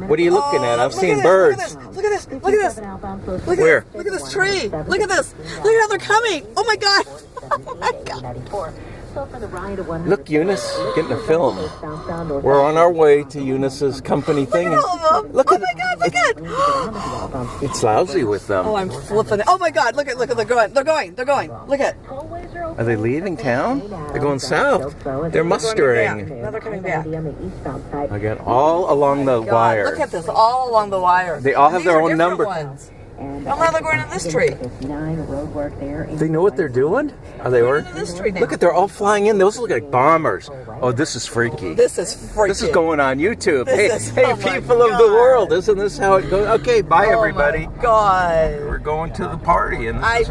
What are you looking at? I've seen birds. Look at this. Look at this. Look at Where? Look at this tree. Look at this. Look at how they're coming. Oh my God. Oh my God. Look, Eunice, getting a film. We're on our way to Eunice's company thing. Look at all of them. Look Oh at my God, look at. It's lousy with them. Oh, I'm flipping it. Oh my God, look at, they're going. Look at. Are they leaving town? They're going south. They're mustering. Now they're coming back. Again, all along the wire. Look at this, all along the wire. They all have their own number. Ones. Oh, now they're going to this tree. They know what they're doing? Are they Into this tree now. Look at, they're all flying in. Those look like bombers. Oh, this is freaky. This is freaky. This is going on YouTube. This is- Hey, oh my people of the God. world, isn't this how it goes? Okay, bye everybody. Oh my God. We're going to the party. And this is